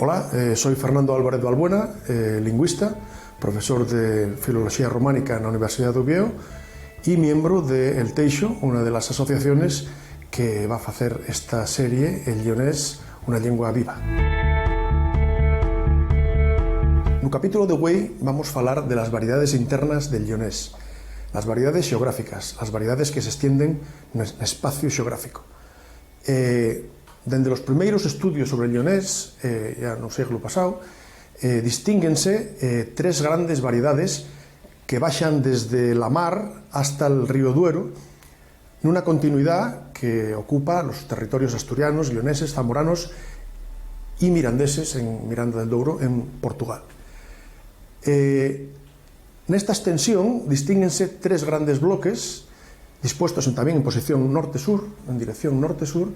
Hola, soy Fernando Álvarez Balbuena, lingüista, profesor de Filología Románica en la Universidad de Oviedo y miembro de El Teixo, una de las asociaciones que va a facer esta serie El Lleonés, unha lingua viva. No capítulo de hoy vamos a falar de las variedades internas del lleonés, las variedades xeográficas, las variedades que se extienden no espacio xeográfico. Dende os primeiros estudios sobre el lleonés, ya no século pasado, distínguense tres grandes variedades que baixan desde la mar hasta el río Duero, nunha continuidade que ocupa los territorios asturianos, leoneses, zamoranos y mirandeses en Miranda del Douro, en Portugal. Nesta extensión distínguense tres grandes bloques, dispuestos tamén en posición norte-sur, en dirección norte-sur,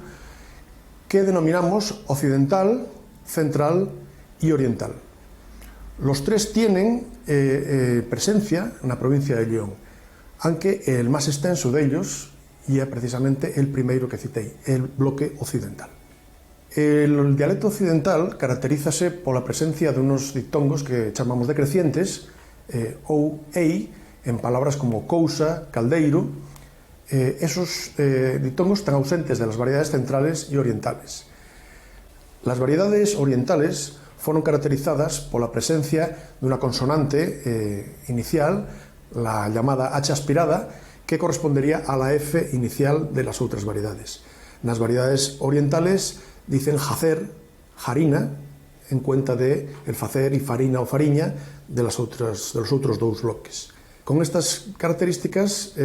que denominamos occidental, central y oriental. Los tres tienen presencia en la provincia de León, aunque el más extenso de ellos y es precisamente el primero que citei, el bloque occidental. El dialecto occidental caracterízase pola presencia de unos diptongos que chamamos decrecientes, ou, ei, en palabras como cousa, caldeiro. Esos diptongos están ausentes de las variedades centrales y orientales. Las variedades orientales fueron caracterizadas por la presencia de una consonante inicial, la llamada H aspirada, que correspondería a la F inicial de las otras variedades. Las variedades orientales dicen jacer, jarina, en cuenta de el facer y farina o fariña de los otros dos bloques. Con estas características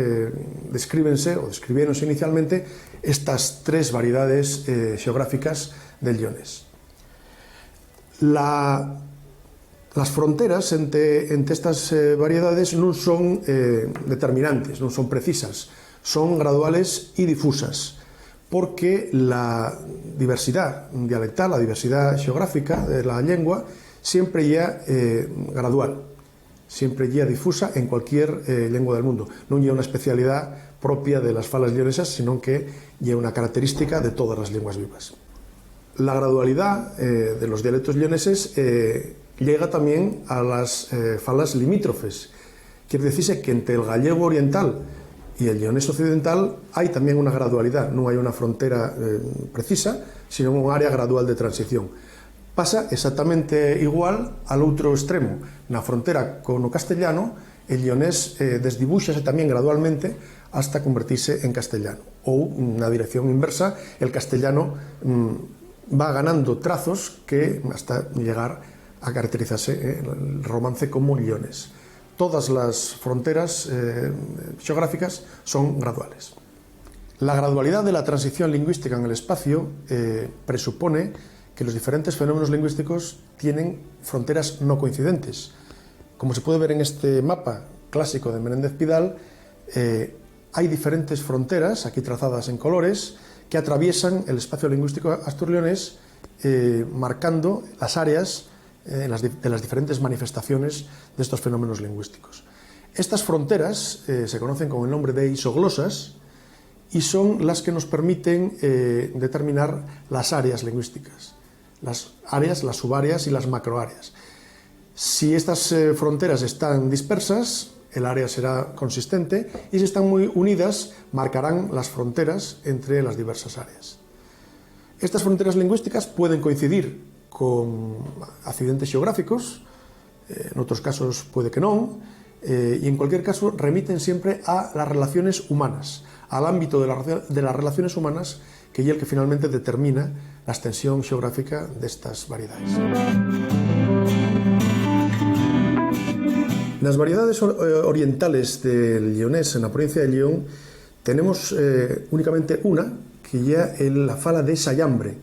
describiéronse inicialmente estas tres variedades xeográficas del lleonés. Las fronteras entre estas variedades non son determinantes, non son precisas, son graduales y difusas, porque la diversidad dialectal, la diversidad xeográfica de la lengua siempre ya gradual, siempre ya difusa en cualquier lengua del mundo. Non é unha especialidade propia de las falas leonesas, sino que é unha característica de todas las lenguas vivas. La gradualidad de los dialectos leoneses llega también a las falas limítrofes. Quiere decirse que entre el gallego oriental y el leonés occidental hay también una gradualidad, non hai unha frontera precisa, sino un área gradual de transición. Pasa exactamente igual al outro extremo. Na frontera con o castellano, el leonés desdibúxase tamén gradualmente hasta convertirse en castellano. Ou, na dirección inversa, el castellano va ganando trazos que hasta llegar a caracterizarse el romance como leonés. Todas las fronteras xeográficas son graduales. La gradualidad de la transición lingüística en el espacio presupone que los diferentes fenómenos lingüísticos tienen fronteras no coincidentes. Como se puede ver en este mapa clásico de Menéndez Pidal, hay diferentes fronteras, aquí trazadas en colores, que atraviesan el espacio lingüístico astur-leonés, marcando las áreas de las diferentes manifestaciones de estos fenómenos lingüísticos. Estas fronteras se conocen con el nombre de isoglosas y son las que nos permiten determinar las áreas lingüísticas, las áreas, las subáreas y las macroáreas. Si estas fronteras están dispersas, el área será consistente, y si están muy unidas, marcarán las fronteras entre las diversas áreas. Estas fronteras lingüísticas pueden coincidir con accidentes xeográficos, en otros casos puede que non, y en cualquier caso remiten siempre a las relaciones humanas, al ámbito de las relaciones humanas, que es el que finalmente determina la extensión xeográfica de estas variedades. Las variedades orientales del lleonés en la provincia de León tenemos únicamente una, que ya es la fala de Sayambre,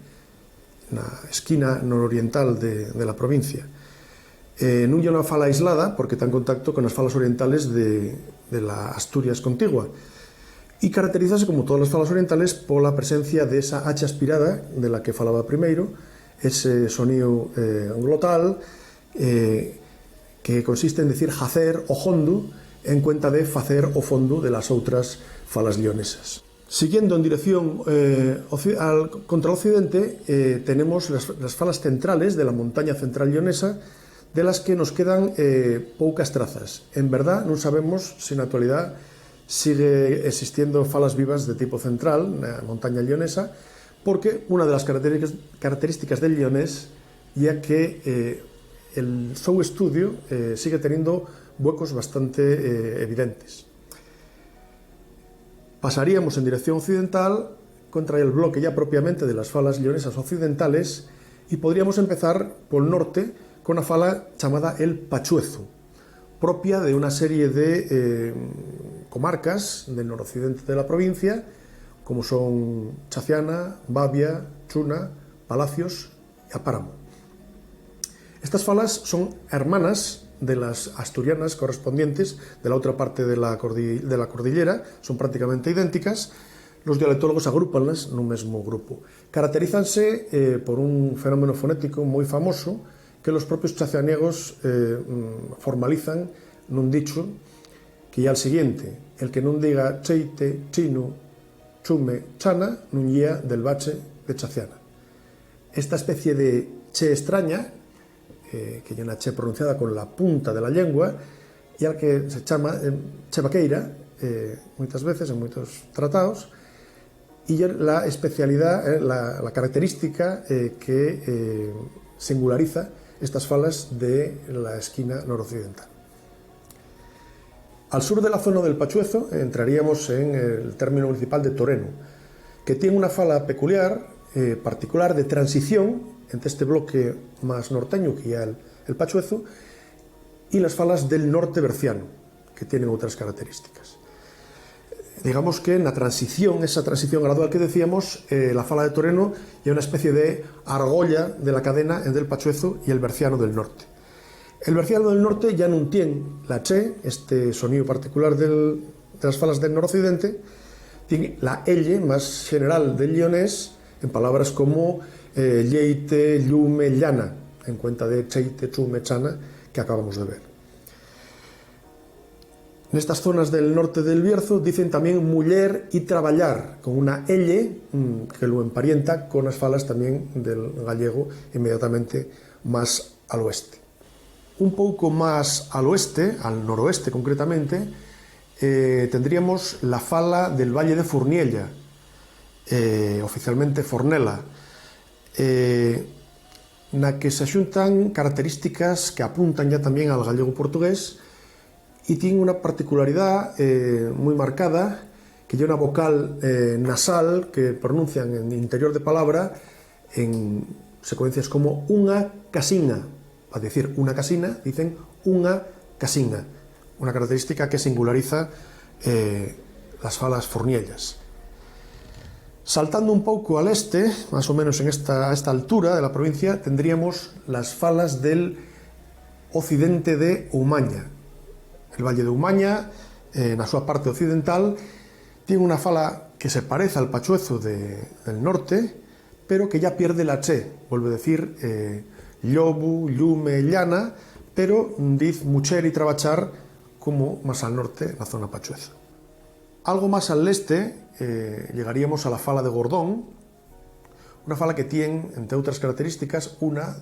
en la esquina nororiental de la provincia. Non é unha fala aislada porque está en contacto con las falas orientales de la Asturias contigua y caracterízase, como todas las falas orientales, por la presencia de esa H aspirada de la que falaba primeiro, ese sonido glotal que consiste en decir jacer o hondo en cuenta de facer o fondo de las outras falas leonesas. Siguiendo en dirección contra el occidente, tenemos las falas centrales de la montaña central leonesa, de las que nos quedan poucas trazas. En verdad, non sabemos se na actualidad sigue existiendo falas vivas de tipo central na montaña leonesa, porque unha de las características del leonés é que el seu estudio sigue teniendo huecos bastante evidentes. Pasaríamos en dirección occidental contra el bloque ya propiamente de las falas leonesas occidentales y podríamos empezar por el norte con una fala llamada el Pachuezo, propia de una serie de comarcas del noroccidente de la provincia, como son Chaciana, Babia, Chuna, Palacios y Apáramo. Estas falas son hermanas de las asturianas correspondientes de la otra parte de la cordillera, son prácticamente idénticas. Los dialectólogos agrupanlas nun mesmo grupo. Caracterízanse por un fenómeno fonético moi famoso que los propios chacianiegos formalizan nun dicho que é o siguiente: el que non diga cheite, chino, chume, chana, non guía del bache de Chaciana. Esta especie de che extraña, que é unha che pronunciada con la punta de la lengua, e al que se chama che vaqueira, moitas veces en moitos tratados, e la especialidade, la característica que singulariza estas falas de la esquina noroccidental. Al sur de la zona del Pachuezo entraríamos en el término municipal de Toreno, que tiene una fala peculiar, particular, de transición entre este bloque más norteño, que ya el Pachuezo, y las falas del norte berciano, que tienen otras características. Digamos que en la transición, esa transición gradual que decíamos, la fala de Toreno es una especie de argolla de la cadena entre el Pachuezo y el berciano del norte. El berciano del norte ya non tiene la che, este sonido particular de las falas del noroccidente, tiene la elle más general del leonés, en palabras como lleite, llume, llana, en cuenta de cheite, chume, chana, que acabamos de ver. En estas zonas del norte del Bierzo dicen también muller y traballar, con una elle que lo emparenta con las falas también del gallego inmediatamente más al oeste. Un poco más al oeste, al noroeste concretamente, tendríamos la fala del Valle de Furniella, oficialmente Fornela, na que se xuntan características que apuntan ya también al gallego portugués, y tiene una particularidad muy marcada, que lleva una vocal nasal que pronuncian en el interior de palabra en secuencias como unha casina. Para decir una casina, dicen unha casina, una característica que singulariza las falas forniellas. Saltando un poco al este, más o menos a esta altura de la provincia, tendríamos las falas del occidente de Umaña. El Valle de Umaña, na súa parte occidental, tiene una fala que se parece al Pachuezo del norte, pero que ya pierde la che, vuelve a decir llobu, llume, llana, pero diz mucher y trabachar como más al norte, la zona Pachuezo. Algo más al este llegaríamos a la fala de Gordón, una fala que tiene, entre otras características, una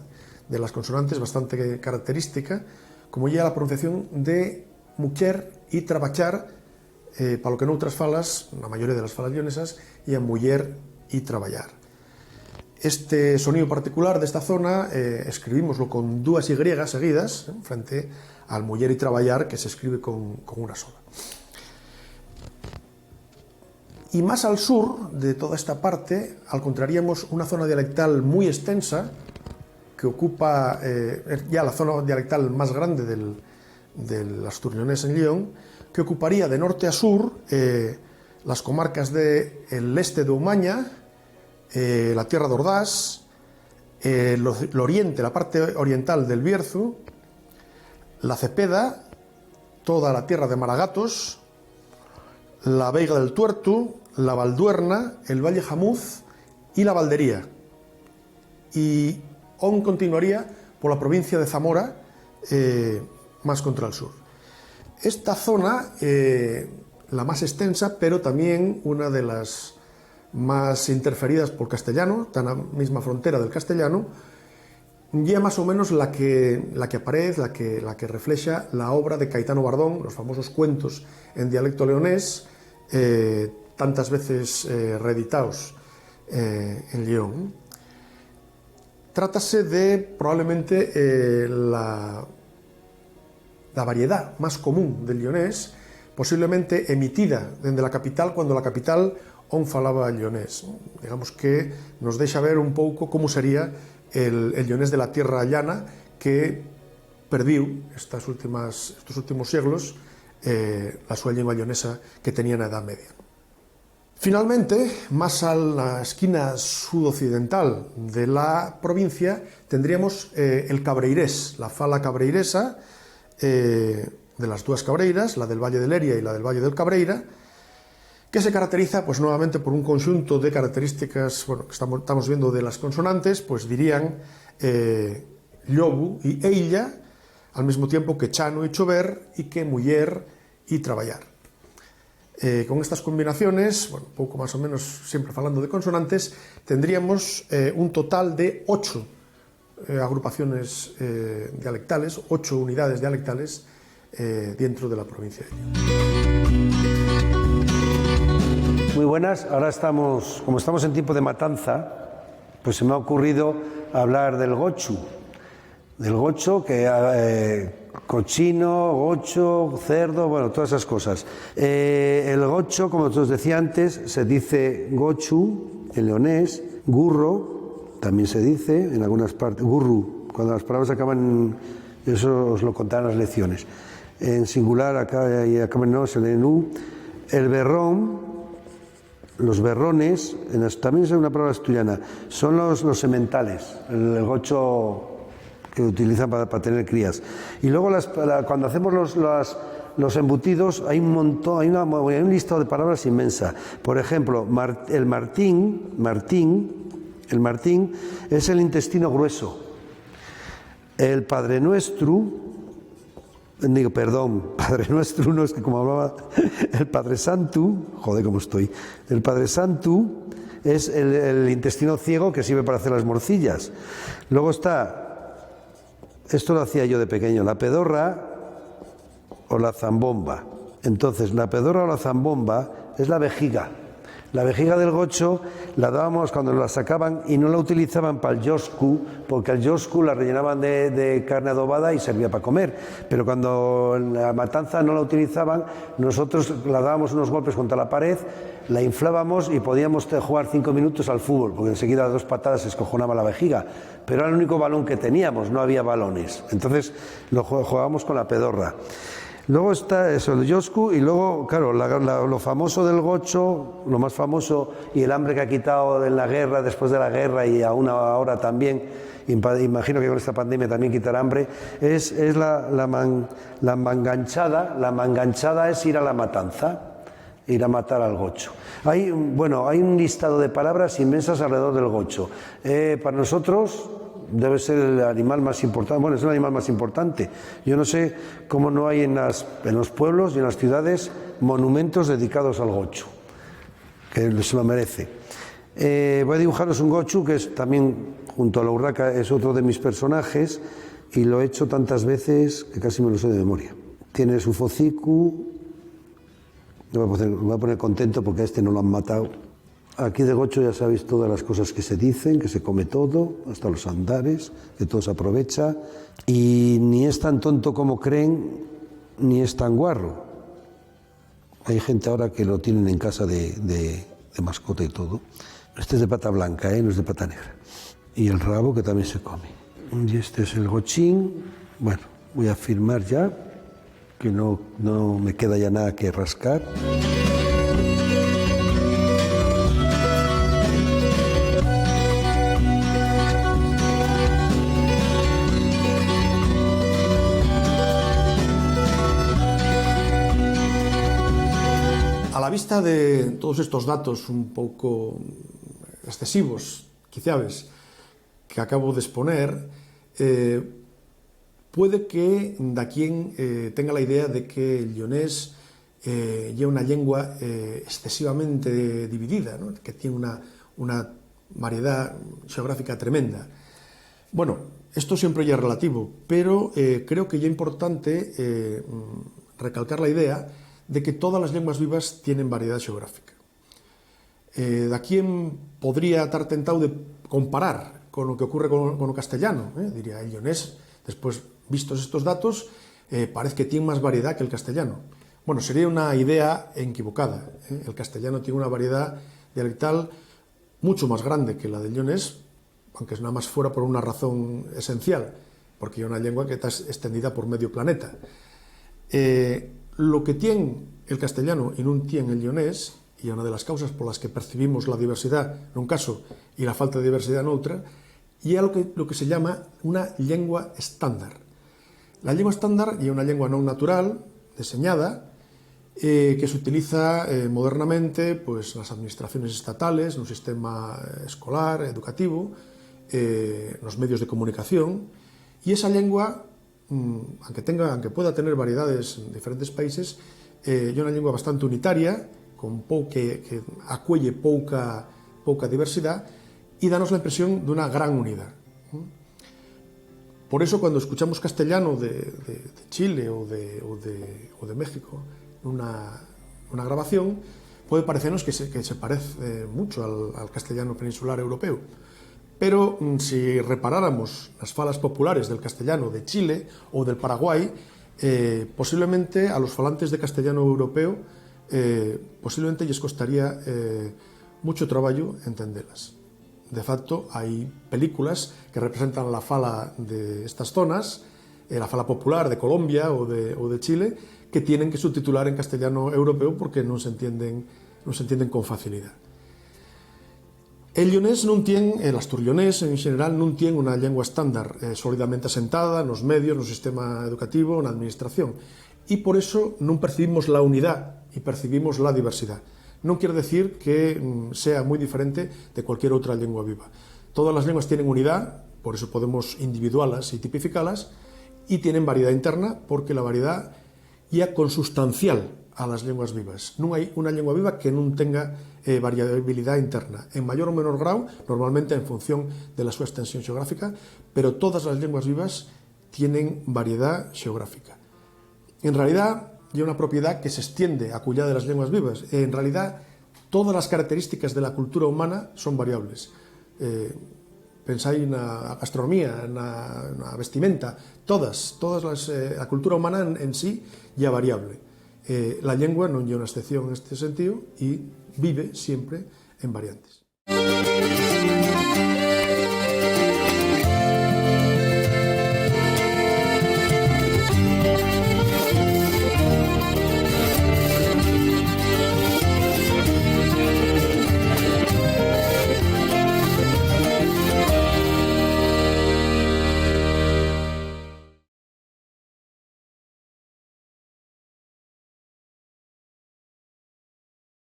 de las consonantes bastante característica, como ya la pronunciación de mucher y trabachar, para lo que en outras falas, la mayoría de las falas leonesas, y a muller y traballar. Este sonido particular de esta zona escribimoslo con dúas y seguidas, frente al muller y traballar, que se escribe con una sola. Y más al sur de toda esta parte, encontraríamos una zona dialectal muy extensa, que ocupa ya la zona dialectal más grande del asturionés en León, que ocuparía de norte a sur las comarcas del este de Umaña, la tierra de Ordás, el oriente, la parte oriental del Bierzo, la Cepeda, toda la tierra de Maragatos, la Veiga del Tuerto, la Valduerna, el Valle Jamuz y la Valdería. Y aún continuaría por la provincia de Zamora, más contra el sur. Esta zona la más extensa, pero también una de las más interferidas por castellano, está en la misma frontera del castellano, y é máis ou menos la que aparece, la que reflexa la obra de Caetano Bardón, los famosos cuentos en dialecto leonés, tantas veces reeditados en León. Trátase de probablemente la variedad más común del leonés, posiblemente emitida dende la capital, cuando la capital aún falaba leonés. Digamos que nos deixa ver un pouco como sería el leonés de la tierra llana, que perdiu estos últimos siglos la súa lengua leonesa que tenía na Edad Media. Finalmente, más a la esquina sudoccidental de la provincia, tendríamos el cabreirés, la fala cabreiresa, de las dúas cabreiras, la del Valle de Leria y la del Valle del Cabreira, que se caracteriza, pues nuevamente, por un conjunto de características, bueno, que estamos viendo de las consonantes, pues dirían llobu y eilla, al mismo tiempo que chano y chover, y que muller y traballar. Con estas combinaciones, bueno, poco más o menos siempre hablando de consonantes, tendríamos un total de 8 agrupaciones dialectales, 8 unidades dialectales dentro de la provincia de León. Muy buenas, ahora como estamos en tiempo de matanza, pues se me ha ocurrido hablar del gochu, que cochino, gocho, cerdo, bueno, todas esas cosas. El gocho, como os decía antes, se dice gochu en leonés, gurro, también se dice en algunas partes, gurru, cuando las palabras acaban, eso os lo contarán las lecciones. En singular, acá y acaban no, se lee en u. El berrón, los berrones, también es una palabra asturiana, son los sementales, el gocho que utilizan para tener crías. Y luego cuando hacemos los embutidos hay un montón, hay un listado de palabras inmensa. Por ejemplo, el martín es el intestino grueso. El Padre Nuestro, Padre Nuestro no, es que como hablaba, el Padre Santo, joder cómo estoy, el Padre Santo es el intestino ciego que sirve para hacer las morcillas. Luego está, esto lo hacía yo de pequeño, la pedorra o la zambomba. Entonces, la pedorra o la zambomba es la vejiga. La vejiga del gocho la dábamos cuando la sacaban y no la utilizaban para el yosku, porque el yosku la rellenaban de carne adobada y servía para comer. Pero cuando en la matanza no la utilizaban, nosotros la dábamos unos golpes contra la pared, la inflábamos y podíamos jugar 5 minutos al fútbol, porque enseguida a 2 patadas se escojonaba la vejiga. Pero era el único balón que teníamos, no había balones. Entonces lo jugábamos con la pedorra. Luego está eso, el yosku, y luego, claro, lo famoso del gocho, lo más famoso, y el hambre que ha quitado en la guerra, después de la guerra y aún ahora también, imagino que con esta pandemia también quitará hambre, es la manganchada. La manganchada es ir a la matanza, ir a matar al gocho. Hay un listado de palabras inmensas alrededor del gocho. Para nosotros debe ser el animal más importante, bueno, es el animal más importante. Yo no sé cómo no hay en los pueblos y en las ciudades monumentos dedicados al gocho, que se lo merece. Voy a dibujaros un gochu que es también, junto a la urraca, es otro de mis personajes, y lo he hecho tantas veces que casi me lo sé de memoria. Tiene su focicu, me voy a poner contento porque a este no lo han matado. Aquí de gocho ya sabéis todas las cosas que se dicen, que se come todo, hasta los andares, que todo se aprovecha, y ni es tan tonto como creen, ni es tan guarro. Hay gente ahora que lo tienen en casa de mascota y todo. Este es de pata blanca, no es de pata negra. Y el rabo, que también se come. Y este es el gochín. Bueno, voy a firmar ya, que no me queda ya nada que rascar. A la vista de todos estos datos un poco excesivos, quizás, que acabo de exponer, puede que da quien tenga la idea de que el leonés y una lengua excesivamente dividida, ¿no? Que tiene una variedad geográfica tremenda. Bueno, esto siempre ya es relativo, pero creo que ya es importante recalcar la idea de que todas las lenguas vivas tienen variedad geográfica. De aquí podría estar tentado de comparar con lo que ocurre con el castellano, diría el leonés, después vistos estos datos, parece que tiene más variedad que el castellano. Bueno, sería una idea equivocada. El castellano tiene una variedad dialectal mucho más grande que la del leonés, aunque nada más fuera por una razón esencial, porque es una lengua que está extendida por medio planeta. Lo que tiene el castellano y no tiene el leonés, y una de las causas por las que percibimos la diversidad en un caso y la falta de diversidad en otra, y es lo que se llama una lengua estándar. La lengua estándar es una lengua no natural, diseñada, que se utiliza modernamente pues, en las administraciones estatales, en un sistema escolar, educativo, en los medios de comunicación, y esa lengua, aunque pueda tener variedades en diferentes países, es una lengua bastante unitaria, que acuelle pouca diversidad, y danos la impresión de una gran unidad. Por eso, cuando escuchamos castellano de Chile o de México, una grabación, puede parecernos que se parece mucho al castellano peninsular europeo. Pero si reparáramos las falas populares del castellano de Chile o del Paraguay, posiblemente a los falantes de castellano europeo posiblemente les costaría mucho traballo entendelas. De facto, hai películas que representan la fala de estas zonas, la fala popular de Colombia o de Chile, que tienen que subtitular en castellano europeo porque non se entienden con facilidad. El leonés non tiene, el asturleonés en general, non tiene una lengua estándar sólidamente asentada nos medios, no sistema educativo, na administración, e por eso non percibimos la unidad e percibimos la diversidad. Non quiere decir que sea muy diferente de cualquier otra lengua viva. Todas las lenguas tienen unidad, por eso podemos individuarlas y tipificarlas, y tienen variedad interna, porque la variedad ya consustancial a las lenguas vivas. Non hai unha lengua viva que non tenga variabilidad interna, en mayor o menor grado, normalmente en función de la súa extensión geográfica, pero todas las lenguas vivas tienen variedad geográfica. En realidad, hay una propiedad que se extiende a cuya de las lenguas vivas. En realidad, todas las características de la cultura humana son variables. Pensáis na gastronomía, na vestimenta, la cultura humana en sí ya variable. La lengua non é unha excepción en este sentido e vive sempre en variantes.